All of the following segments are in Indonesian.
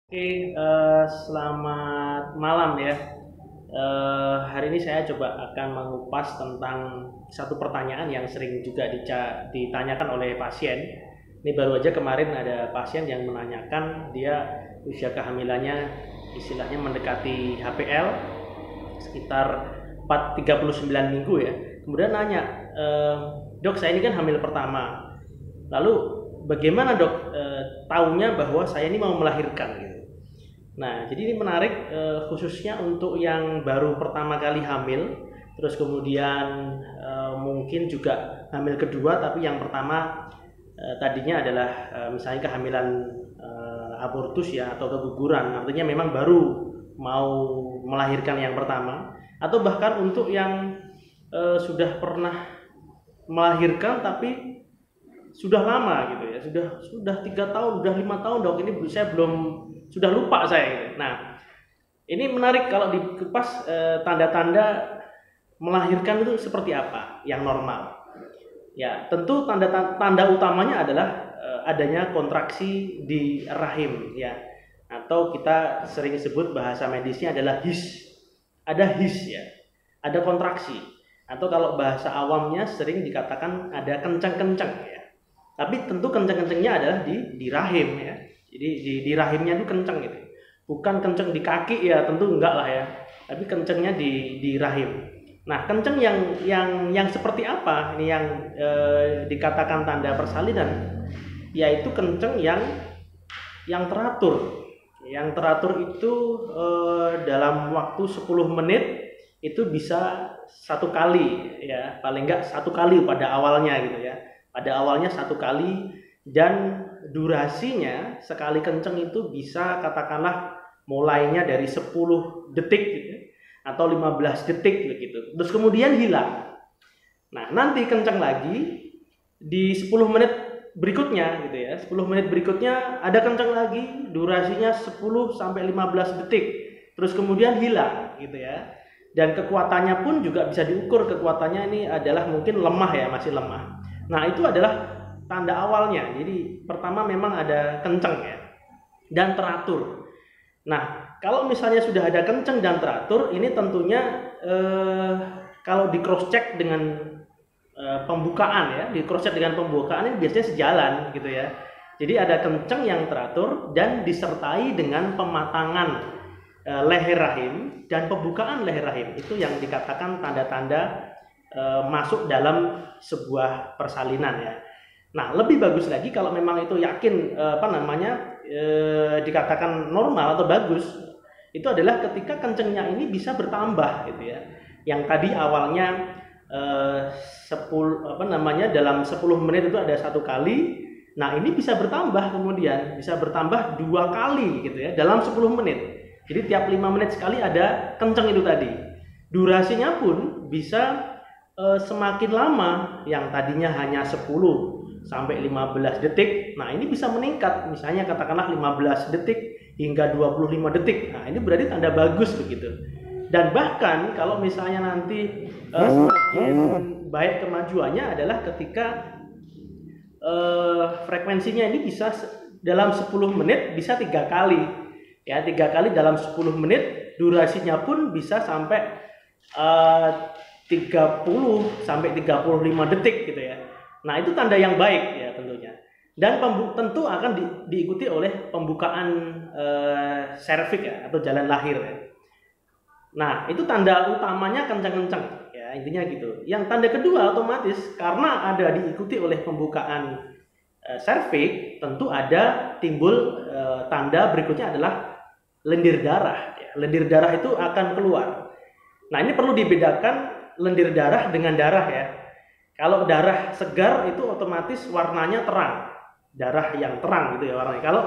Oke, selamat malam ya. Hari ini saya coba akan mengupas tentang satu pertanyaan yang sering juga ditanyakan oleh pasien. Ini baru aja kemarin ada pasien yang menanyakan dia usia kehamilannya istilahnya mendekati HPL sekitar 39 minggu ya. Kemudian nanya, dok saya ini kan hamil pertama. Lalu bagaimana dok taunya bahwa saya ini mau melahirkan gitu. Nah, jadi ini menarik khususnya untuk yang baru pertama kali hamil, terus kemudian mungkin juga hamil kedua, tapi yang pertama tadinya adalah misalnya kehamilan abortus ya atau keguguran, artinya memang baru mau melahirkan yang pertama, atau bahkan untuk yang sudah pernah melahirkan tapi sudah lama gitu ya, sudah 3 tahun, sudah 5 tahun dok, ini saya belum sudah lupa saya gitu. Nah, ini menarik kalau dikupas tanda-tanda melahirkan itu seperti apa yang normal. Ya, tentu tanda utamanya adalah adanya kontraksi di rahim ya. Atau kita sering sebut bahasa medisnya adalah his. Ada his ya. Ada kontraksi. Atau kalau bahasa awamnya sering dikatakan ada kencang-kencang ya. Tapi tentu kencang-kencangnya adalah di rahim ya. Jadi di rahimnya itu kencang gitu. Bukan kencang di kaki ya, tentu enggak lah ya. Tapi kencangnya di rahim. Nah, kencang yang seperti apa? Ini yang dikatakan tanda persalinan, yaitu kencang yang teratur. Yang teratur itu dalam waktu 10 menit itu bisa satu kali ya, paling enggak satu kali pada awalnya gitu ya. Pada awalnya satu kali, dan durasinya sekali kenceng itu bisa katakanlah mulainya dari 10 detik gitu, atau 15 detik begitu. Terus kemudian hilang. Nah, nanti kenceng lagi di 10 menit berikutnya gitu ya. 10 menit berikutnya ada kenceng lagi, durasinya 10 sampai 15 detik. Terus kemudian hilang gitu ya. Dan kekuatannya pun juga bisa diukur, kekuatannya ini adalah mungkin lemah ya, masih lemah. Nah, itu adalah tanda awalnya. Jadi pertama memang ada kenceng ya dan teratur. Nah, kalau misalnya sudah ada kenceng dan teratur, ini tentunya kalau di cross check dengan pembukaan ya, di cross check dengan pembukaan ini biasanya sejalan gitu ya. Jadi ada kenceng yang teratur dan disertai dengan pematangan leher rahim dan pembukaan leher rahim. Itu yang dikatakan tanda-tanda masuk dalam sebuah persalinan ya. Nah, lebih bagus lagi kalau memang itu yakin dikatakan normal atau bagus, itu adalah ketika kencengnya ini bisa bertambah gitu ya. Yang tadi awalnya dalam 10 menit itu ada satu kali. Nah, ini bisa bertambah, kemudian bisa bertambah 2 kali gitu ya dalam 10 menit. Jadi tiap 5 menit sekali ada kenceng itu tadi. Durasinya pun bisa semakin lama, yang tadinya hanya 10 sampai 15 detik. Nah, ini bisa meningkat, misalnya katakanlah 15 detik hingga 25 detik. Nah, ini berarti tanda bagus begitu. Dan bahkan kalau misalnya nanti semakin baik kemajuannya adalah ketika frekuensinya ini bisa dalam 10 menit bisa 3 kali. Ya, 3 kali dalam 10 menit, durasinya pun bisa sampai 30 sampai 35 detik gitu ya. Nah, itu tanda yang baik ya tentunya. Dan tentu akan diikuti oleh pembukaan serviks ya, atau jalan lahir ya. Nah, itu tanda utamanya kencang-kencang ya, intinya gitu. Yang tanda kedua otomatis karena ada diikuti oleh pembukaan serviks, tentu ada timbul tanda berikutnya adalah lendir darah ya. Lendir darah itu akan keluar. Nah, ini perlu dibedakan lendir darah dengan darah ya. Kalau darah segar itu otomatis warnanya terang, darah yang terang gitu ya warnanya. Kalau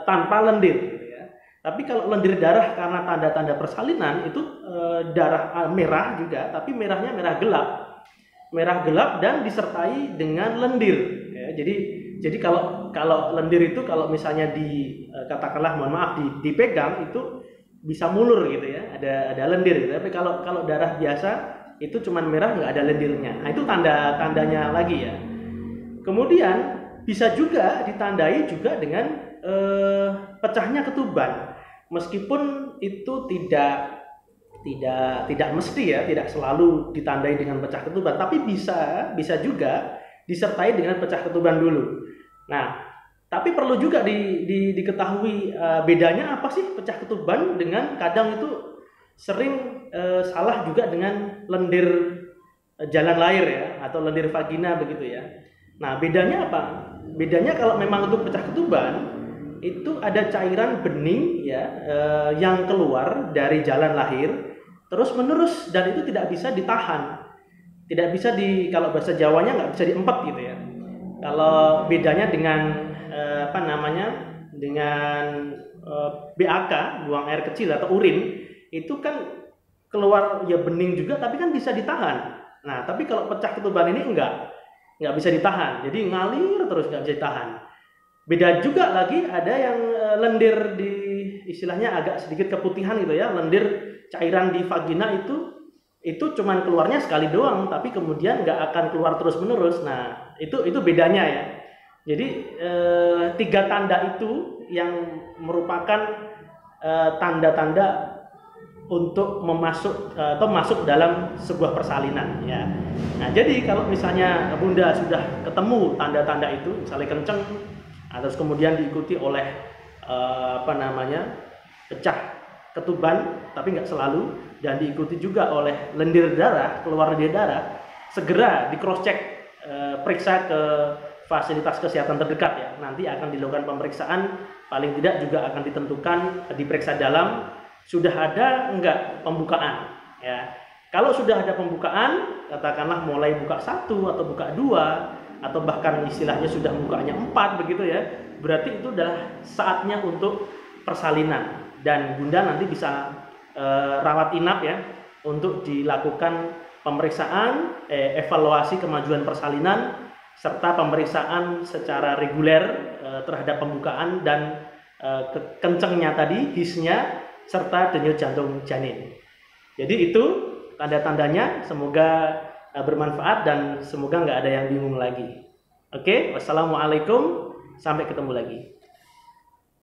tanpa lendir gitu ya. Tapi kalau lendir darah karena tanda-tanda persalinan itu darah merah juga, tapi merahnya merah gelap dan disertai dengan lendir. Ya. Jadi kalau lendir itu kalau misalnya katakanlah mohon maaf dipegang itu bisa mulur gitu ya, ada lendir gitu. Tapi kalau darah biasa itu cuman merah, nggak ada lendirnya. Nah, itu tandanya lagi ya. Kemudian bisa juga ditandai juga dengan pecahnya ketuban, meskipun itu tidak mesti ya, tidak selalu ditandai dengan pecah ketuban, tapi bisa juga disertai dengan pecah ketuban dulu. Nah, tapi perlu juga diketahui bedanya apa sih pecah ketuban dengan kadang itu sering salah juga dengan lendir jalan lahir ya, atau lendir vagina begitu ya. Nah, bedanya apa? Bedanya kalau memang untuk pecah ketuban itu ada cairan bening ya, yang keluar dari jalan lahir terus menerus, dan itu tidak bisa ditahan, tidak bisa kalau bahasa Jawanya nggak bisa diempet gitu ya. Kalau bedanya dengan dengan BAK, buang air kecil atau urin, itu kan keluar ya bening juga tapi kan bisa ditahan. Nah, tapi kalau pecah ketuban ini nggak bisa ditahan, jadi ngalir terus nggak bisa ditahan. Beda juga lagi ada yang lendir di istilahnya agak sedikit keputihan gitu ya, lendir cairan di vagina itu cuman keluarnya sekali doang, tapi kemudian nggak akan keluar terus menerus. Nah, itu bedanya ya. Jadi 3 tanda itu yang merupakan tanda-tanda untuk masuk dalam sebuah persalinan ya. Nah, jadi kalau misalnya Bunda sudah ketemu tanda-tanda itu, misalnya kenceng, terus kemudian diikuti oleh pecah ketuban tapi nggak selalu, dan diikuti juga oleh lendir darah, keluar lendir darah, segera di cross check, periksa ke fasilitas kesehatan terdekat ya. Nanti akan dilakukan pemeriksaan, paling tidak juga akan ditentukan diperiksa dalam sudah ada enggak pembukaan ya. Kalau sudah ada pembukaan, katakanlah mulai buka 1 atau buka 2 atau bahkan istilahnya sudah bukanya 4 begitu ya, berarti itu adalah saatnya untuk persalinan, dan Bunda nanti bisa rawat inap ya untuk dilakukan pemeriksaan, evaluasi kemajuan persalinan, serta pemeriksaan secara reguler terhadap pembukaan dan kencengnya tadi, hisnya, serta denyut jantung janin. Jadi itu tanda-tandanya, semoga bermanfaat dan semoga nggak ada yang bingung lagi. Oke, wassalamualaikum, sampai ketemu lagi.